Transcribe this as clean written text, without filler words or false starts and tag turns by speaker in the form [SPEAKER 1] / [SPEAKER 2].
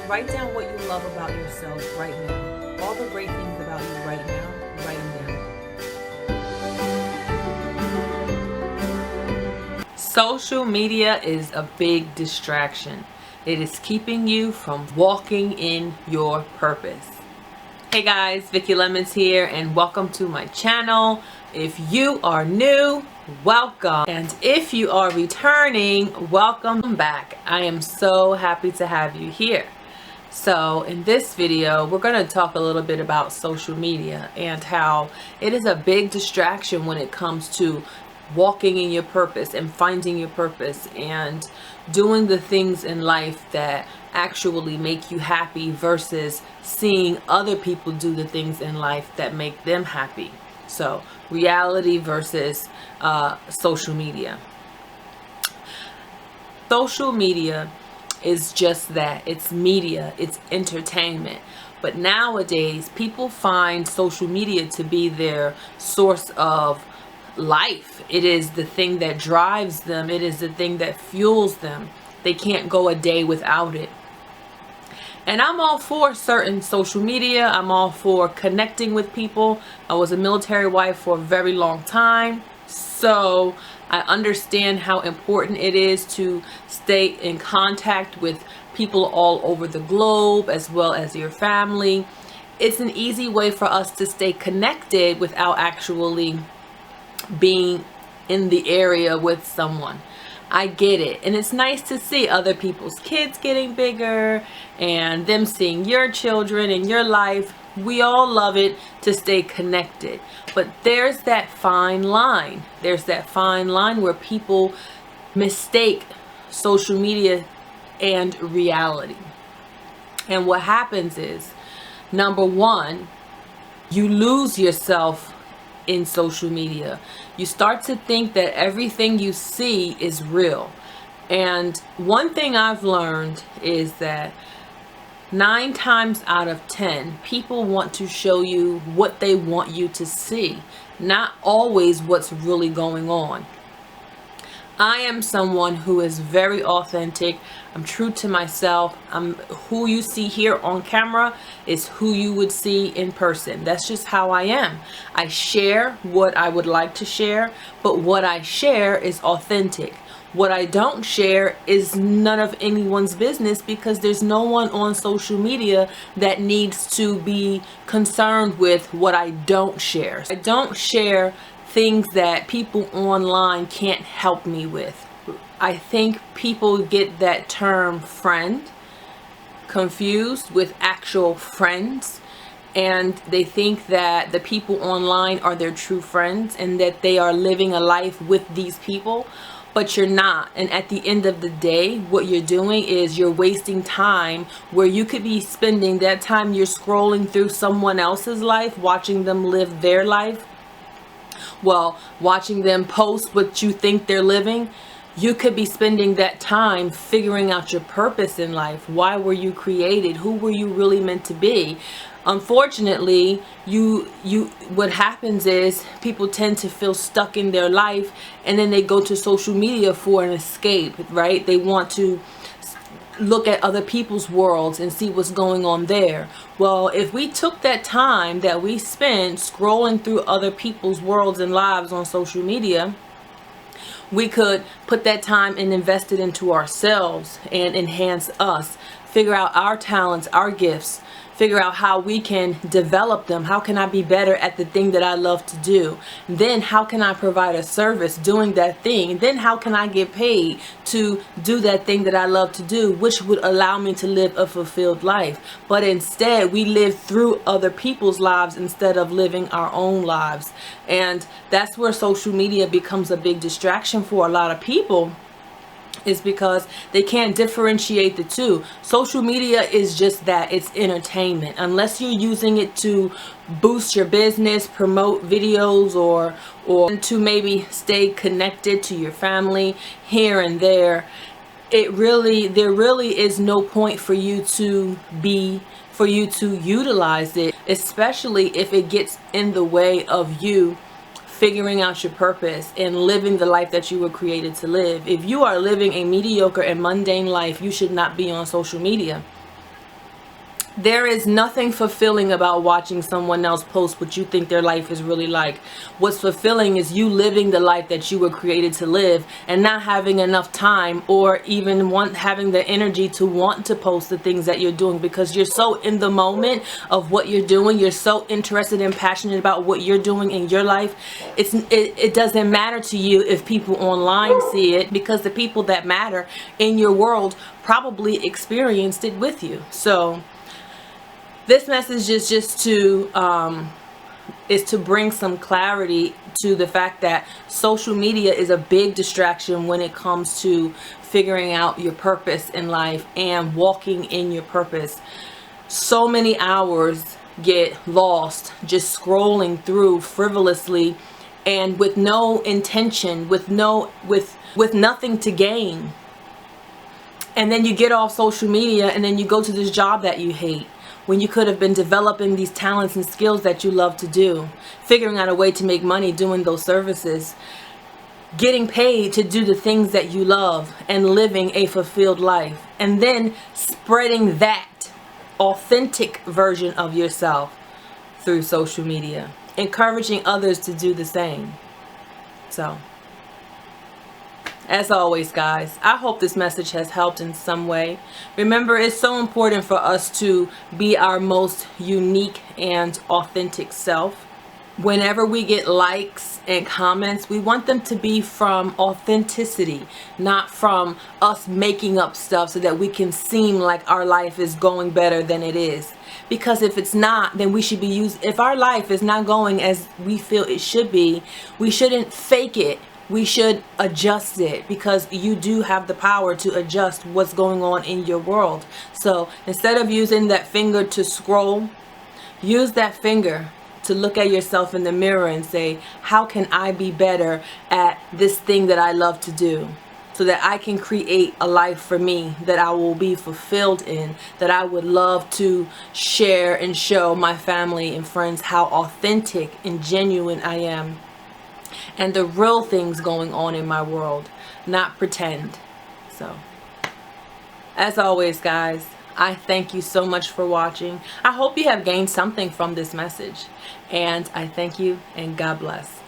[SPEAKER 1] Write down what you love about yourself right now. All the great things about you right now, write them down. Social media is a big distraction. It is keeping you from walking in your purpose. Hey guys, Vicky Lemons here and welcome to my channel. If you are new, welcome. And if you are returning, welcome back. I am so happy to have you here. So in this video, we're going to talk a little bit about social media and how it is a big distraction when it comes to walking in your purpose and finding your purpose and doing the things in life that actually make you happy versus seeing other people do the things in life that make them happy. So reality versus social media. Social media is just that. It's media, it's entertainment. But nowadays people find social media to be their source of life. It is the thing that drives them. It is the thing that fuels them. They can't go a day without it. And I'm all for certain social media. I'm all for connecting with people. I was a military wife for a very long time, so I understand how important it is to stay in contact with people all over the globe as well as your family. It's an easy way for us to stay connected without actually being in the area with someone. I get it, and it's nice to see other people's kids getting bigger and them seeing your children in your life. We all love it to stay connected, but there's that fine line. There's that fine line where people mistake social media and reality. And what happens is, number one, you lose yourself in social media. You start to think that everything you see is real. And one thing I've learned is that 9 times out of 10, people want to show you what they want you to see, not always what's really going on. I am someone who is very authentic. I'm true to myself. Who you see here on camera is who you would see in person. That's just how I am. I share what I would like to share, but what I share is authentic. What I don't share is none of anyone's business, because there's no one on social media that needs to be concerned with what I don't share. I don't share things that people online can't help me with. I think people get that term friend confused with actual friends, and they think that the people online are their true friends and that they are living a life with these people, but you're not. And at the end of the day, what you're doing is you're wasting time where you could be spending that time you're scrolling through someone else's life, watching them live their life. Well, watching them post what you think they're living. You could be spending that time figuring out your purpose in life. Why were you created? Who were you really meant to be? Unfortunately, what happens is people tend to feel stuck in their life, and then they go to social media for an escape, right? They want to look at other people's worlds and see what's going on there. Well, if we took that time that we spend scrolling through other people's worlds and lives on social media, we could put that time and invest it into ourselves and enhance us, figure out our talents, our gifts, figure out how we can develop them. How can I be better at the thing that I love to do? Then how can I provide a service doing that thing? And then how can I get paid to do that thing that I love to do, which would allow me to live a fulfilled life? But instead, we live through other people's lives instead of living our own lives. And that's where social media becomes a big distraction for a lot of people, is because they can't differentiate the two. Social media is just that. It's entertainment. Unless you're using it to boost your business, promote videos, or to maybe stay connected to your family here and there, there really is no point for you to utilize it, especially if it gets in the way of you figuring out your purpose and living the life that you were created to live. If you are living a mediocre and mundane life, you should not be on social media. There is nothing fulfilling about watching someone else post what you think their life is really like. What's fulfilling is you living the life that you were created to live, and not having enough time or even having the energy to want to post the things that you're doing, because you're so in the moment of what you're doing. You're so interested and passionate about what you're doing in your life. It doesn't matter to you if people online see it, because the people that matter in your world probably experienced it with you. So this message is just to bring some clarity to the fact that social media is a big distraction when it comes to figuring out your purpose in life and walking in your purpose. So many hours get lost just scrolling through frivolously and with no intention, with nothing to gain. And then you get off social media and then you go to this job that you hate, when you could have been developing these talents and skills that you love to do, figuring out a way to make money doing those services, getting paid to do the things that you love, and living a fulfilled life, and then spreading that authentic version of yourself through social media, encouraging others to do the same. So, as always, guys, I hope this message has helped in some way. Remember, it's so important for us to be our most unique and authentic self. Whenever we get likes and comments, we want them to be from authenticity, not from us making up stuff so that we can seem like our life is going better than it is. Because if it's not, then we should be if our life is not going as we feel it should be, we shouldn't fake it. We should adjust it, because you do have the power to adjust what's going on in your world. So instead of using that finger to scroll, use that finger to look at yourself in the mirror and say, how can I be better at this thing that I love to do, so that I can create a life for me that I will be fulfilled in, that I would love to share and show my family and friends how authentic and genuine I am, and the real things going on in my world, not pretend. So, as always, guys, I thank you so much for watching. I hope you have gained something from this message, and I thank you, and God bless.